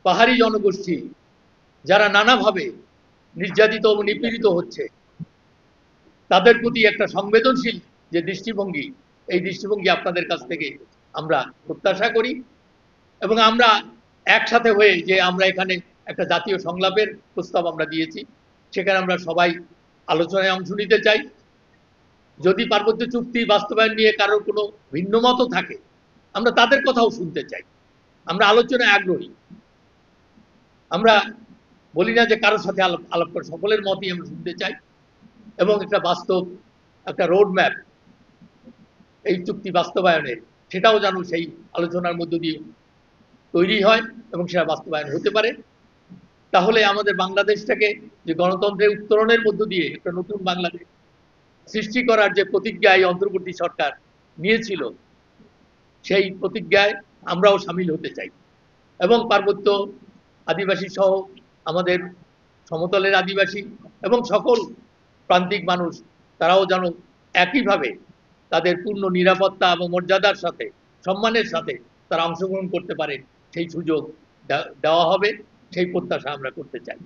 পাহাড়ি জনগোষ্ঠী যারা নানাভাবে নির্যাতিত ও নিপীড়িত হচ্ছে, তাদের প্রতি একটা সংবেদনশীল যে দৃষ্টিভঙ্গি, এই দৃষ্টিভঙ্গি আপনাদের কাছ থেকে আমরা প্রত্যাশা করি। এবং আমরা একসাথে হয়ে যে আমরা এখানে একটা জাতীয় সংলাপের প্রস্তাব আমরা দিয়েছি, সেখানে আমরা সবাই আলোচনায় অংশ নিতে চাই। যদি পার্বত্য চুক্তি বাস্তবায়ন নিয়ে কারোর কোনো ভিন্নমত থাকে, আমরা তাদের কথাও শুনতে চাই। আমরা আলোচনায় আগ্রহী। আমরা বলি না যে কারোর সাথে আলাপ আলাপ করে, সকলের মতই আমরা শুনতে চাই এবং একটা বাস্তব একটা রোড ম্যাপ এই চুক্তি বাস্তবায়নের, সেটাও যেন সেই আলোচনার মধ্য দিয়ে তৈরি হয় এবং সেটা বাস্তবায়ন হতে পারে। তাহলে আমাদের বাংলাদেশটাকে যে গণতন্ত্রের উত্তরণের মধ্য দিয়ে একটা নতুন বাংলাদেশ সৃষ্টি করার যে প্রতিজ্ঞা এই অন্তর্বর্তী সরকার নিয়েছিল, সেই প্রতিজ্ঞায় আমরাও সামিল হতে চাই এবং পার্বত্য আদিবাসী সহ আমাদের সমতলের আদিবাসী এবং সকল প্রান্তিক মানুষ, তারাও যেন একইভাবে তাদের পূর্ণ নিরাপত্তা এবং মর্যাদার সাথে, সম্মানের সাথে তারা অংশগ্রহণ করতে পারে, সেই সুযোগ দেওয়া হবে, সেই প্রত্যাশা আমরা করতে চাই।